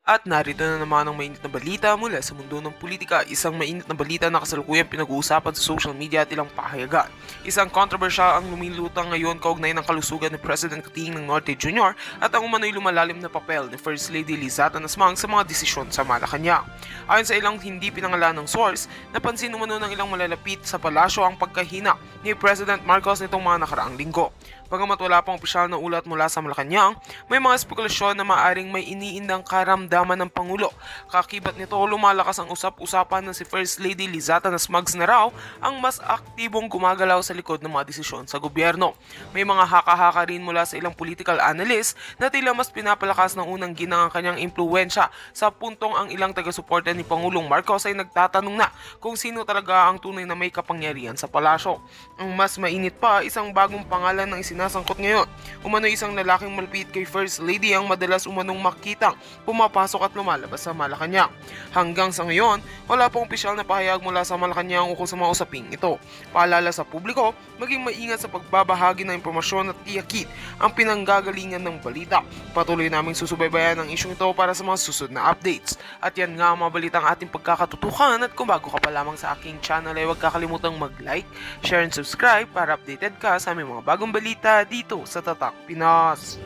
At narito na naman ang mainit na balita mula sa mundo ng politika. Isang mainit na balita na kasalukuyang pinag-uusapan sa social media at ilang pahayagan. Isang kontrobersya ang lumilutang ngayon kaugnay ng kalusugan ni President Coting ng Norte Jr. at ang umano'y lumalalim na papel ni First Lady Lizata Nasmang sa mga desisyon sa Malacanang. Ayon sa ilang hindi pinangalan ng source, napansin umano ng ilang malalapit sa palasyo ang pagkahina ni President Marcos nitong mga nakaraang linggo. Bagamat wala pang opisyal na ulat mula sa Malacanang, may mga spekulasyon na maaring may iniindang karamdaman ng Pangulo. Kakibat nito, lumalakas ang usap-usapan na si First Lady Lizata Nasmags na raw ang mas aktibong gumagalaw sa likod ng mga desisyon sa gobyerno. May mga haka-haka rin mula sa ilang political analyst na tila mas pinapalakas ng unang ginang ang kanyang impluwensya sa puntong ang ilang taga-suporta ni Pangulong Marcos ay nagtatanong na kung sino talaga ang tunay na may kapangyarihan sa palasyo. Ang mas mainit pa, isang bagong pangalan ng sinasangkot ngayon. Umano isang lalaking malapit kay First Lady ang madalas umanong makitang pumapasok at lumalabas sa Malacanang. Hanggang sa ngayon, wala pong opisyal na pahayag mula sa Malacanang ukol sa mga usaping ito. Paalala sa publiko, maging maingat sa pagbabahagi ng impormasyon at tiyakin ang pinanggagalingan ng balita. Patuloy naming susubaybayan ang isyong ito para sa mga susunod na updates. At yan nga ang mga balitang ating pagkakatutukan, at kung bago ka pa lamang sa aking channel ay huwag kakalimutang mag-like, share and subscribe para updated ka sa aming mga bagong balita dito sa Tatak Pinas.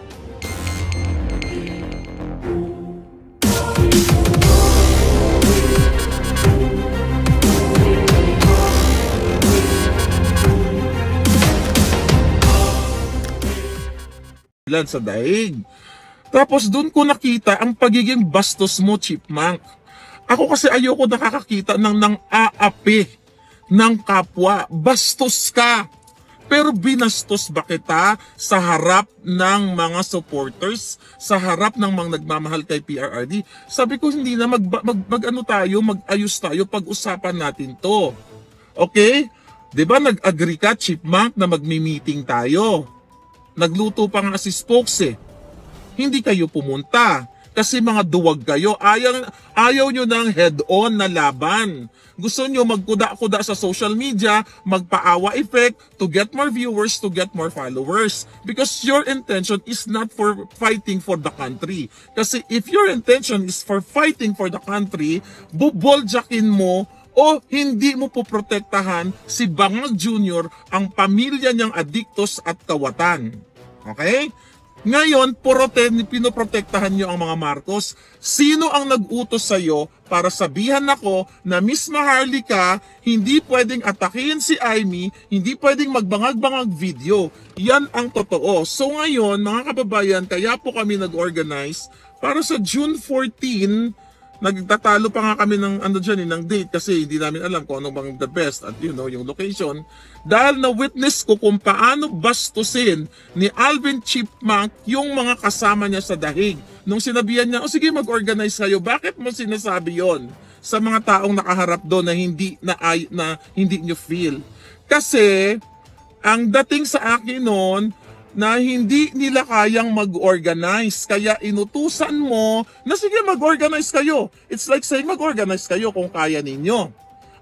Sa daig. Tapos doon ko nakita ang pagiging bastos mo, Chipmunk. Ako kasi ayoko nakakakita ng aapi ng kapwa. Bastos ka. Pero binastos ba kita sa harap ng mga supporters, sa harap ng mga nagmamahal kay PRRD? Sabi ko hindi na mag-ayos tayo, pag-usapan natin to. Okay? 'Di ba nag-agree ka, Chipmunk, na magmi-meeting tayo? Nagluto pa nga si Spokes eh. Hindi kayo pumunta kasi mga duwag kayo. Ayaw nyo ng head-on na laban. Gusto nyo magkuda-kuda sa social media, magpaawa effect to get more viewers, to get more followers. Because your intention is not for fighting for the country. Kasi if your intention is for fighting for the country, buboljakin mo o hindi mo poprotektahan si Bangag Jr., ang pamilya niyang adiktos at kawatan. Okay? Ngayon, pinoprotektahan niyo ang mga Marcos. Sino ang nag-utos sa'yo para sabihan ako na Miss Maharlika, hindi pwedeng atakihin si Amy, hindi pwedeng magbangag-bangag video. Yan ang totoo. So ngayon, mga kababayan, kaya po kami nag-organize para sa June 14, nagtatalo pa nga kami ng ng date kasi hindi namin alam kung ano bang the best at yung location. Dahil na-witness ko kung paano bastusin ni Alvin Chipmunk yung mga kasama niya sa dahig. Nung sinabihan niya, sige mag-organize kayo, bakit mo sinasabi yon sa mga taong nakaharap doon na hindi nyo feel? Kasi ang dating sa akin noon, na hindi nila kayang mag-organize. Kaya inutusan mo na sige mag-organize kayo. It's like saying mag-organize kayo kung kaya ninyo.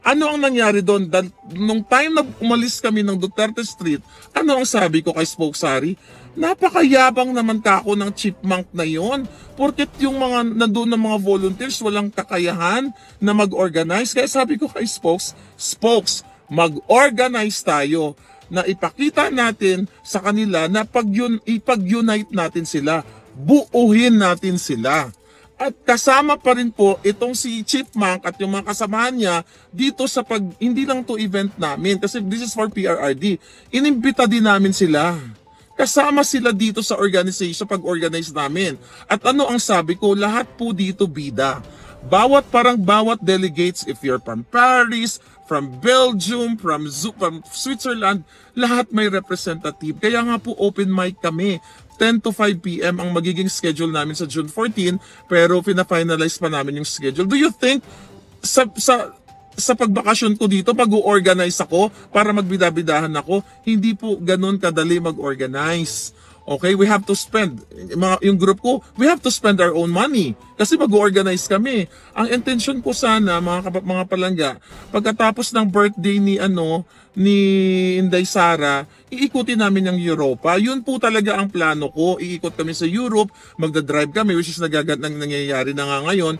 Ano ang nangyari doon? Nung time na umalis kami ng Duterte Street, ano ang sabi ko kay Spokesari? Napakayabang naman kako ng Chipmunk na yon. Porket yung mga nandun ng mga volunteers walang kakayahan na mag-organize. Kaya sabi ko kay Spokes, mag-organize tayo na ipakita natin sa kanila na ipag-unite natin sila, buuhin natin sila. At kasama pa rin po itong si Chipmunk at yung mga kasamahan niya dito sa hindi lang to event namin, kasi this is for PRRD. Inimbita din namin sila. Kasama sila dito sa organization, pag-organize namin. At ano ang sabi ko, lahat po dito bida. Bawat delegates, if you're from Paris, from Belgium, from Switzerland, lahat may representative. Kaya nga po open mic kami. 10 to 5 p.m. ang magiging schedule namin sa June 14, pero pina-finalize pa namin yung schedule. Do you think sa pagbakasyon ko dito, pag-organize ako para magbidabidahan ako, hindi po ganun kadali mag-organize. Okay, we have to spend, yung group ko, we have to spend our own money. Kasi mag-organize kami. Ang intention ko sana, mga palangga, pagkatapos ng birthday ni Inday Sara, iikutin namin ang Europa. Yun po talaga ang plano ko. Iikot kami sa Europe, magdadrive kami, which is nangyayari na nga ngayon.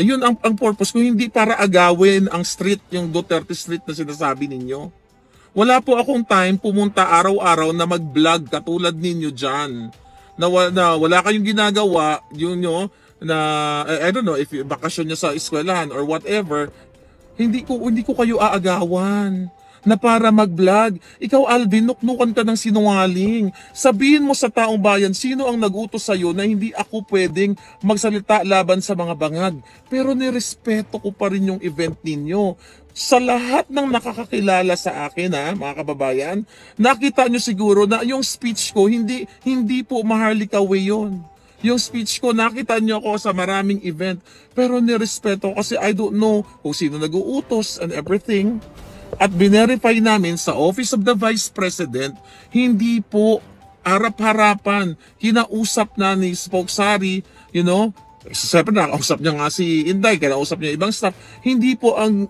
Yun ang purpose ko, hindi para agawin ang street, yung Duterte Street na sinasabi ninyo. Wala po akong time pumunta araw-araw na mag-vlog katulad ninyo dyan. Na wala kayong ginagawa, na I don't know, if bakasyon nyo sa eskwelahan or whatever, hindi ko kayo aagawan na para mag-vlog. Ikaw, Alvin, nuknukan ka ng sinungaling. Sabihin mo sa taong bayan, sino ang nag-utos sa'yo na hindi ako pwedeng magsalita laban sa mga bangag. Pero nirespeto ko pa rin yung event ninyo. Sa lahat ng nakakakilala sa akin, mga kababayan, nakita nyo siguro na yung speech ko, hindi po Maharlika Way yun. Yung speech ko, nakita nyo ako sa maraming event. Pero nirespeto ko kasi I don't know kung sino nag-uutos and everything. At binerify namin sa Office of the Vice President, hindi po harap-harapan. Kinausap na ni Spokesari, siyempre nakausap niya nga si Inday, kinausap niya ibang staff. Hindi po ang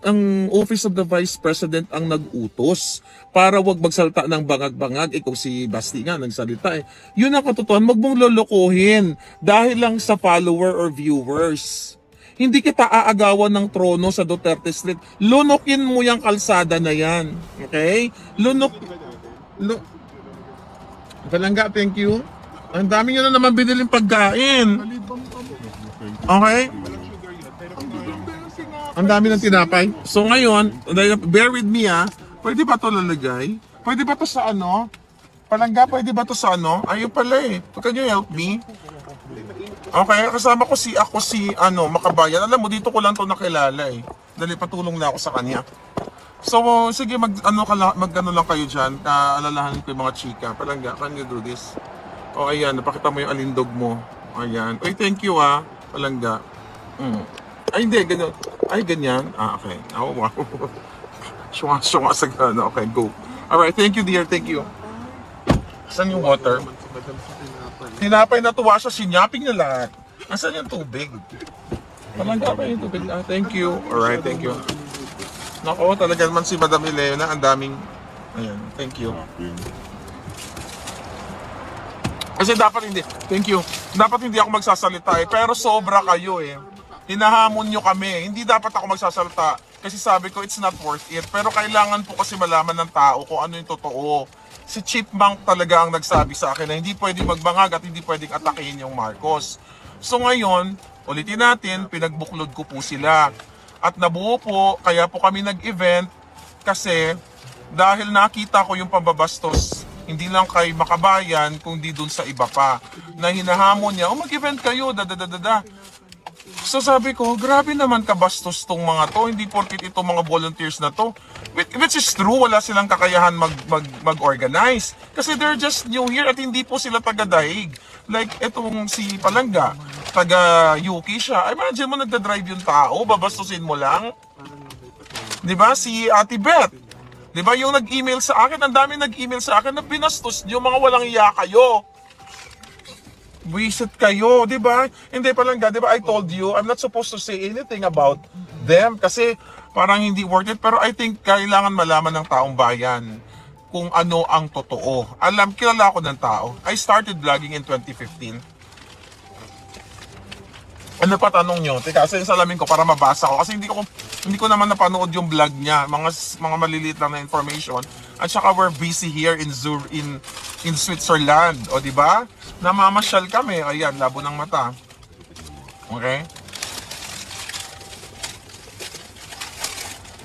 Office of the Vice President ang nag-utos para wag magsalita ng bangag-bangag. Kung si Basti nga nagsalita Yun ang katotohanan, wag mong lolokohin dahil lang sa follower or viewers. Hindi kita aagawan ng trono sa Duterte Street. Lunukin mo yung kalsada na yan. Okay? Palangga, thank you. Ang dami nyo na naman biniling pagkain. Okay? Ang dami ng tinapay. So ngayon, bear with me Pwede ba ito lalagay? Pwede ba ito sa Palangga, pwede ba ito sa Ayun pala Can you help me? Okay, kasama ko si Makabayan. Alam mo, dito ko lang to nakilala Dali, patulong na ako sa kanya. So, sige, mag-ano lang kayo dyan. Alalahanin ko yung mga chika. Palangga, can you do this? O, ayan, napakita mo yung alindog mo. Ayan. Ay, thank you, Palangga. Ay, hindi, ganyan. Ay, ganyan. Okay. Oh, wow. Syunga sa gano. Okay, go. Alright, thank you, dear. Thank you. Saan yung water? Tinapay na tuwa siya, sinyaping na lahat. Asan yung tubig? Palangga pa yung tubig. Thank you. Alright, thank you. Nako, talaga naman si Madam Elena, ang daming... Ayan, thank you. Kasi dapat hindi, thank you. Dapat hindi ako magsasalita pero sobra kayo Hinahamon nyo kami. Hindi dapat ako magsasalita kasi sabi ko it's not worth it. Pero kailangan po kasi malaman ng tao kung ano yung totoo. Si Chipmunk talaga ang nagsabi sa akin na hindi pwedeng magbangag at hindi pwedeng atakihin yung Marcos. So ngayon, ulitin natin, pinagbuklod ko po sila. At nabuo po, kaya po kami nag-event kasi dahil nakita ko yung pambabastos, hindi lang kay Makabayan, kundi dun sa iba pa. Na hinahamon niya, mag-event kayo, So sabi ko, grabe naman kabastos tong mga to, hindi porkit itong mga volunteers na to. Which is true, wala silang kakayahan mag-organize. Kasi they're just new here at hindi po sila taga-daig. Like itong si Palangga, taga-Yuki siya. Imagine mo nagda-drive yung tao, babastusin mo lang. Diba? Si Ate Beth. Diba yung nag-email sa akin, ang dami nag-email sa akin na binastos niyo, mga walang iya kayo. Wisit kayo, di ba? Hindi Palangga, di ba? I told you, I'm not supposed to say anything about them kasi parang hindi worth it. Pero I think kailangan malaman ng taong bayan kung ano ang totoo. Kilala ko ng tao. I started vlogging in 2015. Ano pa tanong nyo? Teka, sa salamin ko para mabasa ko. Kasi hindi ko naman napanood yung vlog niya. Mga maliliit lang na information. At saka we're busy here in Switzerland. O di ba? Namamasyal kami. Ayan, labo ng mata. Okay?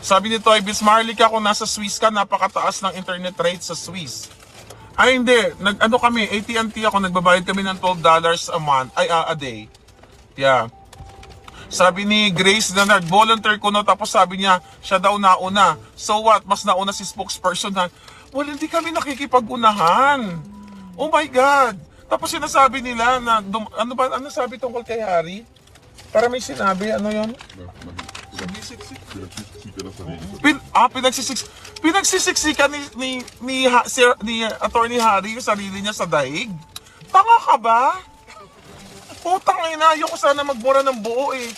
Sabi ni Toy Bismarck, kung nasa Swiss ka, napakataas ng internet rate sa Swiss. Ay hindi, kami, AT&T ako, nagbabayad kami ng $12 a day. Yeah. Sabi ni Grace na volunteer ko tapos sabi niya, siya daw nauna. So what? Mas nauna si spokesperson na, well, hindi kami nakikipag-unahan. Oh my God! Tapos sinasabi nila na, ano sabi tungkol kay Harry? Para may sinabi, ano yon? Nagsisiksik. Pinagsisiksikan na sarili ko. Pinagsisiksikan ni Attorney Harry yung sarili niya sa daig? Tanga ka ba? Putang ina, ayoko sana magbura ng buo eh.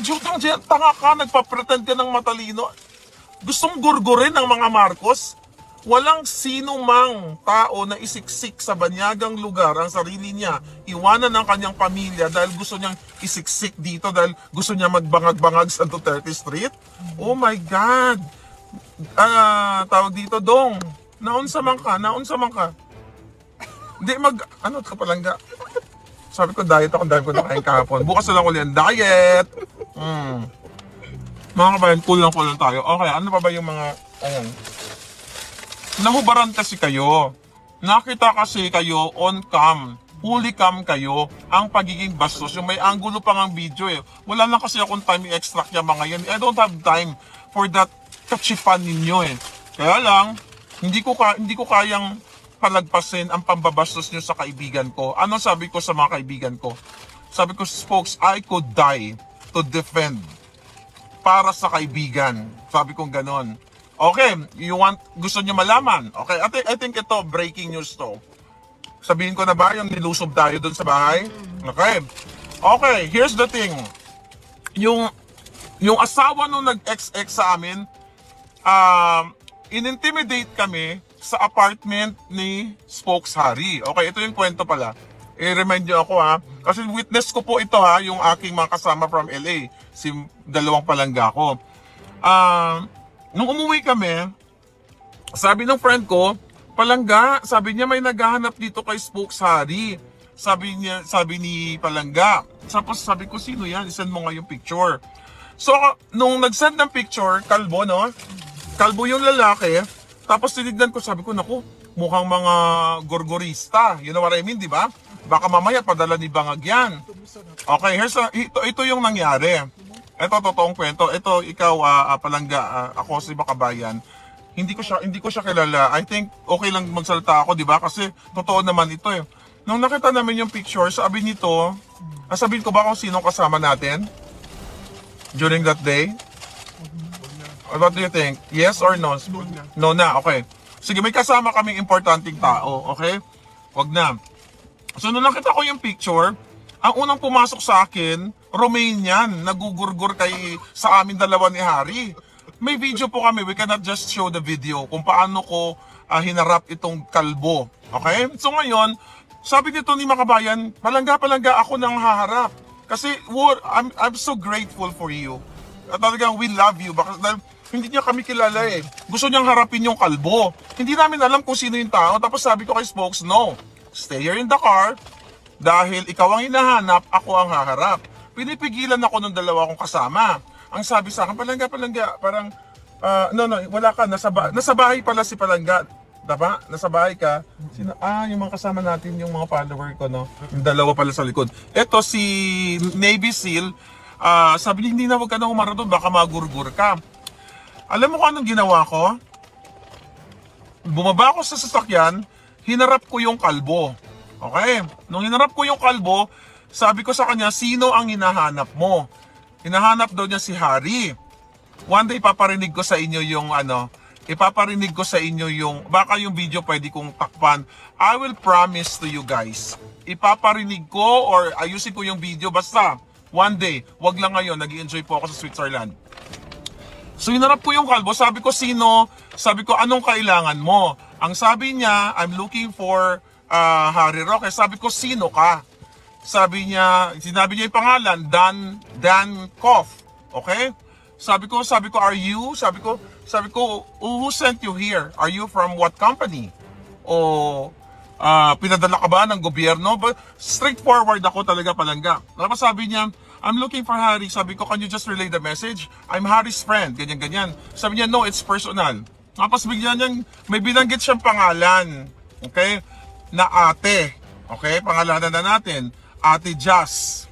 Jutang dyan, tanga ka, nagpa-pretend ka ng matalino. Gustong gurgurin ng mga Marcos? Walang sino mang tao na isiksik sa banyagang lugar ang sarili niya, iwanan ng kanyang pamilya dahil gusto niyang isiksik dito, dahil gusto niya magbangag-bangag sa Duterte Street. Oh my God! Tawag dito, Dong. Naunsa man ka? Hindi ano ka palangga? Sabi ko, diet ako, dahil ko nakain kahapon. Bukas na lang ulit ang diet! Mga kabayan, cool lang tayo. Okay, ano pa ba yung mga, ayan. Nahubaran kasi kayo. Nakita kasi kayo on cam. Fully cam kayo. Ang pagiging bastos. Yung may angulo pa ng video eh. Wala lang kasi akong time i-extract yung mga yan. I don't have time for that kachipan ninyo eh. Kaya lang, hindi ko kayang palagpasin ang pambabastos nyo sa kaibigan ko. Ano sabi ko sa mga kaibigan ko? Sabi ko, folks, I could die to defend para sa kaibigan. Sabi ko ganon. Okay, gusto nyo malaman? Okay, I think ito, breaking news to. Sabihin ko na ba yung nilusob tayo dun sa bahay? Okay. Okay, here's the thing. Yung asawa nung nag-XX sa amin, in-intimidate kami sa apartment ni Spokes Harry. Okay, ito yung kwento pala. I-remind nyo ako ha. Kasi witness ko po ito ha, yung aking mga kasama from LA. Si dalawang palangga ko. Nung umuwi kami, sabi ng friend ko, palangga, sabi niya may naghahanap dito kay Spokes Harry. Sabi ni palangga. Tapos sabi ko, sino yan? Isend mo nga yung picture. So, nung nag-send ng picture, kalbo, no? Kalbo yung lalaki. Tapos tinignan ko, sabi ko, naku, mukhang mga gorgorista. You know what I mean, di ba? Baka mamaya padala ni Bangag yan. Okay, ito yung nangyari. Ito, totoong kwento. Ito, ikaw, palangga, ako si Bakabayan. Hindi ko siya kilala. I think okay lang magsalita ako, di ba? Kasi totoo naman ito eh. Nung nakita namin yung picture, sabi nito, sabihin ko ba kung sino kasama natin during that day? What do you think? Yes or no? No na, okay. Sige, may kasama kaming importanteng tao, okay? Wag na. So, nung nakita ko yung picture, ang unang pumasok sa akin, Romanian, nagugurgur sa amin dalawa ni Harry. May video po kami, we cannot just show the video kung paano ko hinarap itong kalbo. Okay? So ngayon, sabi nito ni Makabayan, palangga ako nang haharap. Kasi I'm so grateful for you. At talagang we love you. Dahil hindi niya kami kilala eh. Gusto niyang harapin yung kalbo. Hindi namin alam kung sino yung tao. Tapos sabi ko kay Spokes, no, stay here in the car. Dahil ikaw ang hinahanap, ako ang haharap. Pinipigilan ako ng dalawa kong kasama. Ang sabi sa akin, palangga, parang, no, wala ka, nasa bahay pala si palangga. Diba? Nasa bahay ka. Yung mga kasama natin, yung mga follower ko, no? Yung dalawa pala sa likod. Ito, si Navy SEAL, sabi niya, hindi na, wag ka na humarap doon, baka magurgur ka. Alam mo kung anong ginawa ko? Bumaba ako sa sasakyan, hinarap ko yung kalbo. Okay? Nung hinarap ko yung kalbo, sabi ko sa kanya, sino ang hinahanap mo? Hinahanap daw niya si Harry. One day, ipaparinig ko sa inyo yung baka yung video pwede kong takpan. I will promise to you guys. Ipaparinig ko or ayusin ko yung video, basta one day, wag lang ngayon, nag-i-enjoy po ako sa Switzerland. So, hinarap ko yung kalbo, sabi ko, sino? Sabi ko, anong kailangan mo? Ang sabi niya, I'm looking for Harry Roque. Sabi ko, sino ka? Sinabi niya yung pangalan, Dan Koff. Okay? Sabi ko, are you? Sabi ko, who sent you here? Are you from what company? O pinadala ka ba ng gobyerno? But straightforward ako talaga, palangga. Tapos sabi niya, I'm looking for Harry. Sabi ko, can you just relay the message? I'm Harry's friend. Ganyan. Sabi niya, no, it's personal. Tapos bigyan niya, may binanggit siyang pangalan. Okay? Na ate. Okay? Pangalanan na natin. Ate Jazz.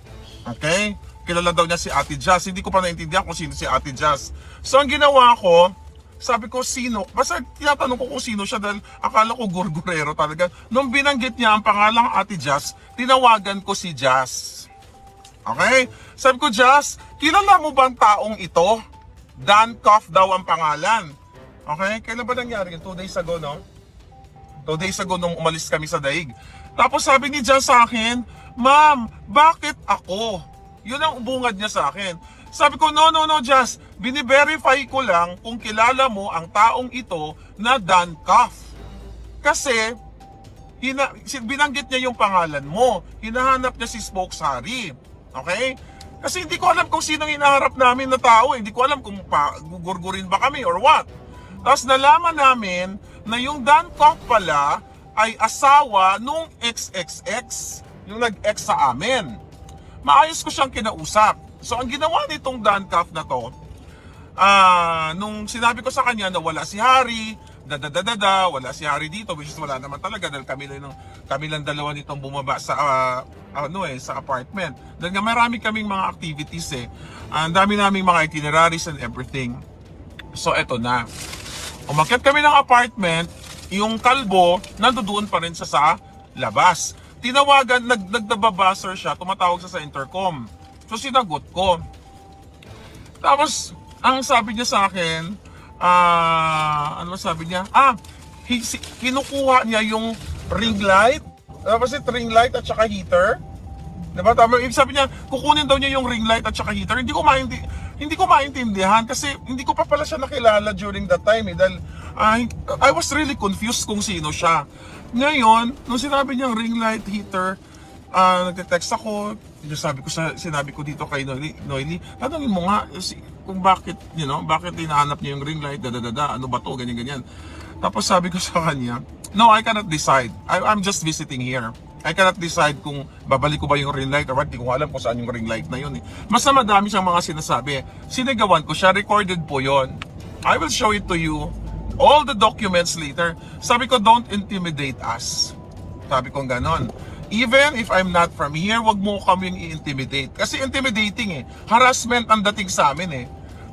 Okay? Kilala daw niya si Ate Jazz. Hindi ko pa naintindihan kung sino si Ate Jazz. So, ang ginawa ko, sabi ko, sino? Basta tinatanong ko kung sino siya dahil akala ko gurgurero talaga. Nung binanggit niya ang pangalang Ate Jazz, tinawagan ko si Jazz. Okay? Sabi ko, Jazz, kilala mo ba ang taong ito? Dan Coff daw ang pangalan. Okay? Kailan ba nangyari yun? 2 days ago, no? 2 days ago nung umalis kami sa daig. Tapos sabi ni Jazz sa akin, Ma'am, bakit ako? Yun ang bungad niya sa akin. Sabi ko, no, Jazz. Bini-verify ko lang kung kilala mo ang taong ito na Dan Coff. Kasi, binanggit niya yung pangalan mo. Hinahanap niya si Spokes Harry. Okay? Kasi hindi ko alam kung sinong hinaharap namin na tao. Hindi ko alam kung gugurgurin ba kami or what. Tapos nalaman namin na yung Dan Coff pala ay asawa nung XXX, yung nag-ex sa amin. Maayos ko siyang kinausap. So ang ginawa nitong Dan Coff na to, nung sinabi ko sa kanya na wala si Harry, wala si Harry dito, which is wala naman talaga dahil kami lang dalawa nitong bumaba sa sa apartment. Dahil nga marami kaming mga activities ang dami naming mga itineraries and everything. So eto na. Umakyat kami ng apartment, yung kalbo nandoon pa rin sa labas. Tinawagan, nagdababuzzer siya, tumatawag siya sa intercom. So sinagot ko. Tapos ang sabi niya sa akin, ano sabi niya? Kinukuha niya yung ring light. Tapos ring light at saka heater. Diba? Tama, sabi niya, kukunin daw niya yung ring light at saka heater. Hindi ko maintindihan kasi hindi ko pa pala siya nakilala during that time dahil I was really confused kung sino siya. Ngayon, nung sinabi niyang ring light, heater, nagte-text ako, sinabi ko dito kay Noily, tanongin mo nga kung bakit hinahanap niya yung ring light, ano ba to, ganyan. Tapos sabi ko sa kanya, no, I cannot decide. I'm just visiting here. I cannot decide kung babalik ko ba yung ring light or what. Di ko alam kung saan yung ring light na yun. Basta madami siyang mga sinasabi. Sinigawan ko siya, recorded po yon. I will show it to you. All the documents later. Sabi ko, don't intimidate us. Sabi ko ganon. Even if I'm not from here, wag mo kaming i-intimidate. Kasi intimidating harassment ang dating sa amin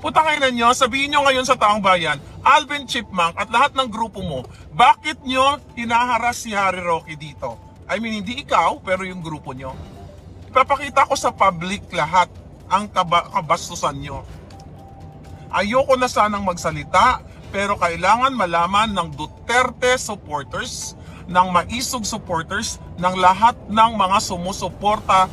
Putangin nyo, sabihin nyo ngayon sa taong bayan, Alvin Chipmunk at lahat ng grupo mo, bakit nyo hinaharas si Harry Roque dito? I mean, hindi ikaw, pero yung grupo nyo. Ipapakita ko sa public lahat ang kabastusan nyo. Ayoko na sanang magsalita, pero kailangan malaman ng Duterte supporters, ng Maisog supporters, ng lahat ng mga sumusuporta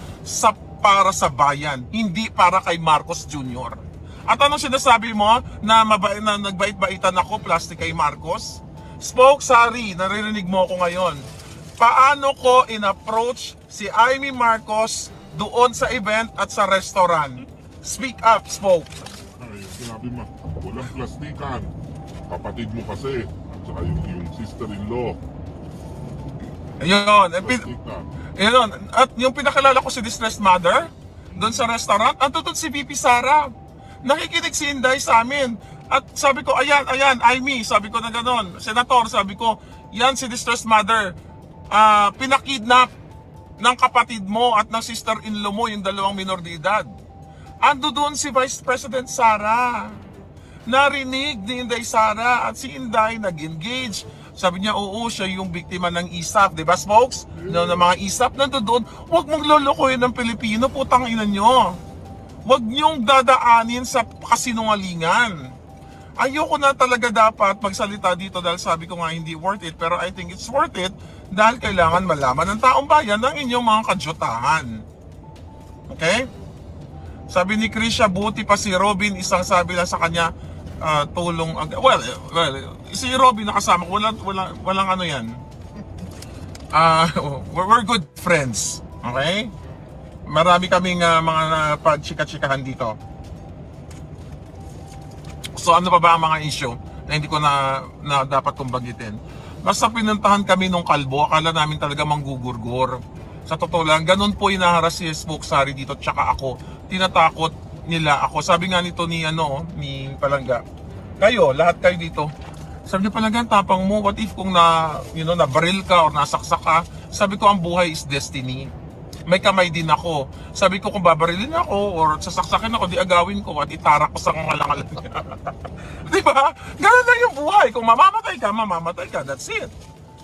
para sa bayan, hindi para kay Marcos Jr. At anong sinasabi mo na nagbait-baitan ako plastic kay Marcos? Spokes Harry, naririnig mo ako ngayon. Paano ko in-approach si Amy Marcos doon sa event at sa restaurant? Speak up, Spoke. Ay, sinabi mo, walang plastikan. Kapatid mo kasi, at saka yung sister-in-law. Ayun. Plastikan. Ayun. At yung pinakilala ko si Distressed Mother, doon sa restaurant, andun si VP Sara. Nakikinig si Inday sa amin. At sabi ko, ayan, Amy, sabi ko na gano'n. Senator, sabi ko, yan si Distressed Mother. Pinakidnap ng kapatid mo at ng sister-in-law mo, yung dalawang minor de edad. Ando doon si Vice President Sara. Narinig ni Inday Sara at si Inday nag-engage. Sabi niya, oo, siya yung biktima ng ISAF. Diba, Smokes? No, ng mga ISAF nandun doon. Huwag mong lolokohin ng Pilipino, putang ina nyo. Huwag niyong dadaanin sa kasinungalingan. Ayoko na talaga dapat magsalita dito dahil sabi ko nga hindi worth it. Pero I think it's worth it dahil kailangan malaman ng taong bayan ng inyong mga kadyutahan. Okay? Sabi ni Krisha, buti pa si Robin, isang sabi lang sa kanya, tulong. Well, si Robin nakasama ko, walang ano yan. We're good friends. Okay? Marami kaming mga pagchika-chikahan dito. So ano pa ba ang mga issue na hindi ko na dapat kong bagitin? Basta pinuntahan kami nung kalbo, akala namin talaga manggugurgur. Sa totoo lang, ganun po inaharas si Spokes Harry dito, tsaka ako. Tinatakot nila ako. Sabi nga nito ni Palangga, lahat kayo dito. Sabi niya, Palangga, tapang mo, what if kung na-baril ka or nasaksak ka? Sabi ko, ang buhay is destiny. May kamay din ako. Sabi ko, kung babarilin ako or sasaksakin ako, di agawin ko at itarak ko sa kangalangalan niya. Diba? Ganun lang yung buhay. Kung mamamatay ka, that's it.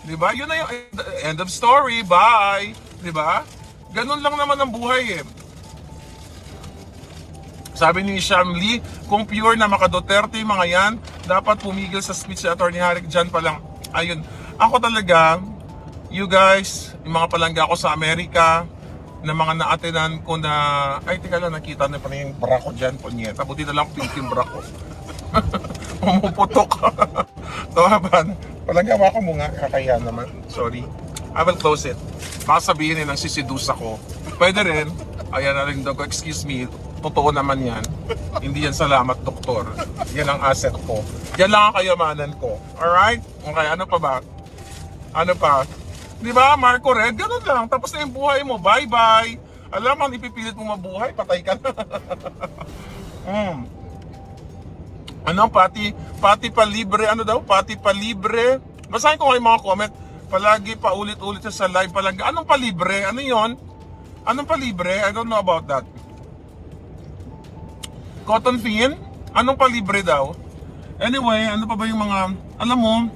Diba? Yun na yung end of story. Bye. Diba? Ganun lang naman ang buhay Sabi ni Sean Lee, kung pure na maka-Duterte mga yan, dapat pumigil sa speech ni Atty. Harik dyan pa lang. Ayun, ako talaga, you guys, yung mga palangga ko sa Amerika, na mga naatinan ko na, ay teka lang, nakita na pa na yung bra ko dyan, punyeta. Buti na lang pink yung bra ko. Umuputok. Tawaban. Palangga ako mo nga, kakaya naman. Sorry. I will close it. Baka sabihin nilang sisidus ako. Pwede rin. Ayan na rin daw ko, excuse me, totoo naman yan. Hindi yan salamat, doktor. Yan ang asset ko. Yan lang ang kayamanan ko. Alright? Okay, ano pa ba? Ano pa? Di ba, Marco Red? Ganun lang. Tapos na yung buhay mo. Bye-bye. Alam mo, ipipilit mo mabuhay, patay ka na. Ano, pati palibre, ano daw? Pati palibre. Basahin ko kayo mga comment. Palagi pa ulit-ulit sa live palangga. Anong palibre? Ano yon? Anong palibre? I don't know about that. Cotton fin? Anong palibre daw? Anyway, ano pa ba yung mga, alam mo,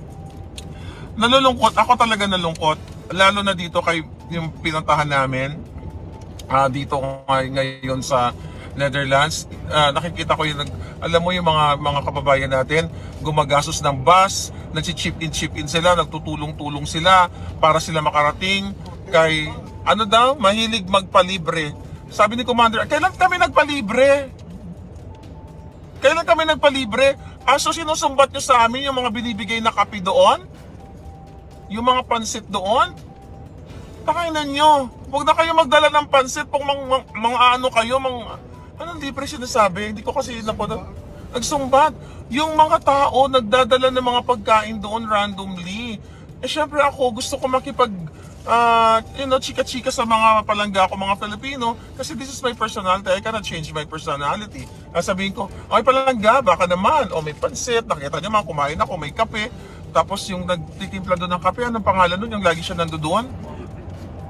nalulungkot. Ako talaga nalungkot. Lalo na dito kay yung pinuntahan namin. Dito ngayon sa Netherlands. Nakikita ko yung, alam mo yung mga kababayan natin, gumagastos ng bus, nag-chip in sila, nagtutulong-tulong sila para sila makarating kay, ano daw, mahilig magpalibre. Sabi ni Commander, kailan kami nagpalibre? Kailan kami nagpalibre? So sinusumbat nyo sa amin yung mga binibigay na kape doon? Yung mga pansit doon? Pakainan nyo. Huwag na kayo magdala ng pansit pag mga ano kayo, anong libre sinasabi? Hindi ko kasi nagsumbat. Yung mga tao nagdadala ng mga pagkain doon randomly. Syempre ako, gusto ko makipag chika-chika sa mga palangga ko, mga Filipino, kasi this is my personality. I cannot change my personality. Sabihin ko, ay palangga, baka naman, may pansit, nakita niyo mga kumain ako, may kape, tapos yung nagtitimpla doon ng kape, anong pangalan nun, yung lagi siya nandoon?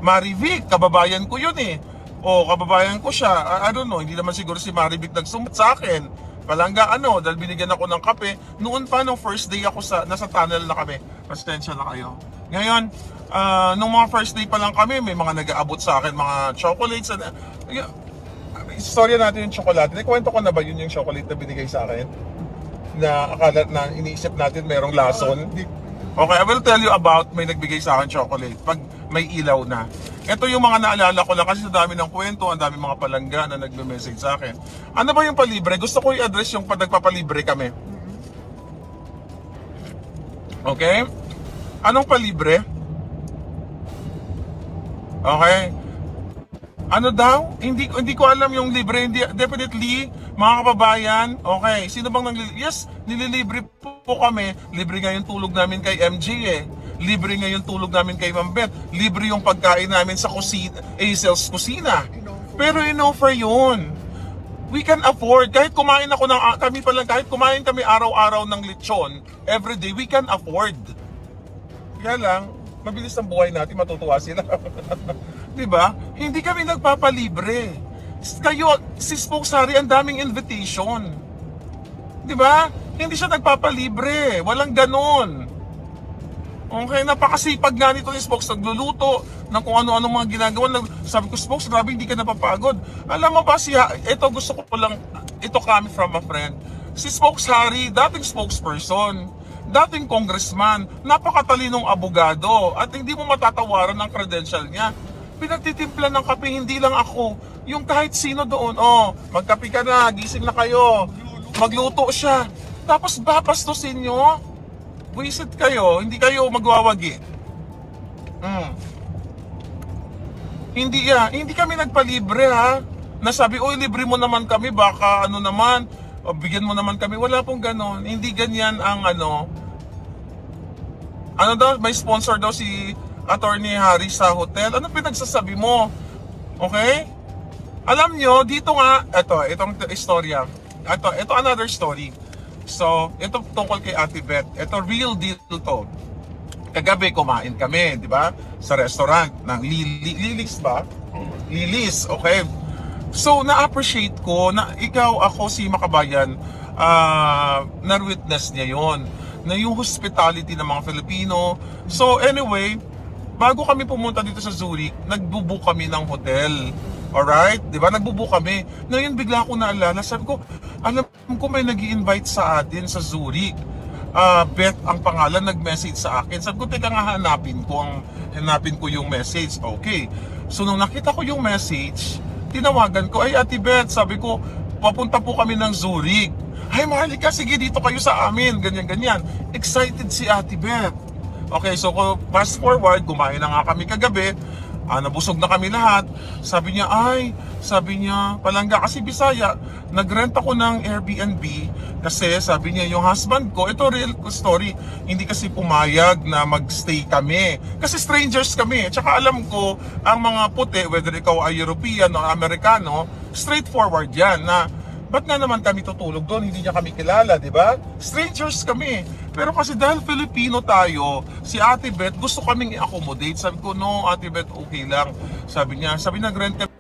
Marivic, kababayan ko yun eh. Kababayan ko siya, I don't know, hindi naman siguro si Marivic nagsumbat sa akin. Palangga dahil binigyan ako ng kape, noon pa nung first day ako nasa tunnel na kami, pasensya na kayo. Ngayon, nung mga first day pa lang kami, may mga nag-aabot sa akin, mga chocolates. Istorya natin yung chocolate. Kwento ko na ba yun yung chocolate na binigay sa akin? Na akala na iniisip natin merong lason. Okay, I will tell you about may nagbigay sa akin chocolate pag may ilaw na. Ito yung mga naalala ko lang kasi sa dami ng kwento, ang dami mga palangga na nagme-message sa akin. Ano ba yung palibre? Gusto ko i-address yung nagpapalibre kami. Okay? Anong palibre? Okay. Ano daw? Hindi ko alam yung libre. Definitely, mga kababayan. Okay. Sino bang yes, nililibre po kami. Libre nga yung tulog namin kay MJ eh. Libre nga yung tulog namin kay Mambet. Libre yung pagkain namin sa Azel's Kusina. Pero in-offer yun. We can afford. Kahit kumain ako kahit kumain kami araw-araw ng lechon, everyday, we can afford. Kaya lang, mabilis ang buhay natin, matutuwa sila. Diba? Hindi kami nagpapalibre. Kayo, si Spokesari, ang daming invitation. Diba? Hindi siya nagpapalibre. Walang ganon. Okay, napakasipag nga nito ni Spokes. Nagluluto ng kung ano-ano mga ginagawa. Sabi ko, Spokes, grabe, hindi ka napapagod. Alam mo ba ito gusto ko lang, ito coming from a friend. Si Spokesari, dating spokesperson, dating congressman, napakatalinong abogado, at hindi mo matatawaran ang credential niya. Pinagtitimpla ng kape, hindi lang ako, yung kahit sino doon, magkape ka na, gising na kayo, magluto siya, tapos babastusin nyo, visit kayo, hindi kayo magwawagi. Hindi kami nagpalibre ha, nasabi, libre mo naman kami, baka ano naman, bigyan mo naman kami, wala pong ganon, hindi ganyan ang daw, may sponsor daw si Attorney Harry sa hotel. Ano pinagsasabi mo? Okay? Alam nyo, dito nga, itong istorya. Ito another story. So, ito tungkol kay Ate Beth. Ito real deal to. Kagabi kumain kami, di ba? Sa restaurant ng Lilis ba? Lilis, okay. So, na-appreciate ko na ako si Makabayan, na-witness niya yon na yung hospitality ng mga Filipino. So, anyway, bago kami pumunta dito sa Zurich, nagbubook kami ng hotel. Alright? Di ba? Nagbubook kami. Ngayon bigla ko naalala, sabi ko, alam ko may nag-i-invite sa atin sa Zurich. Beth ang pangalan, nag-message sa akin. Sabi ko, teka nga, hanapin ko yung message. Okay. So nung nakita ko yung message, tinawagan ko, ay Ate Beth, sabi ko, papunta po kami ng Zurich. Ay Maharlika, sige dito kayo sa amin, ganyan-ganyan. Excited si Ate Beth. Okay, so fast forward, kumain na nga kami kagabi. Nabusog na kami lahat. Sabi niya, Palangga kasi Bisaya, nagrent ako ng Airbnb kasi sabi niya yung husband ko, ito real story, hindi kasi pumayag na magstay kami. Kasi strangers kami. Tsaka alam ko, ang mga puti, whether ikaw ay European o Amerikano, straightforward yan na ba't nga naman kami tutulog doon? Hindi niya kami kilala, di ba? Strangers kami. Pero kasi dahil Filipino tayo, si Ate Beth gusto kaming i-accommodate. Sabi ko, no, Ate Beth, okay lang. Sabi niya, nag-rent kami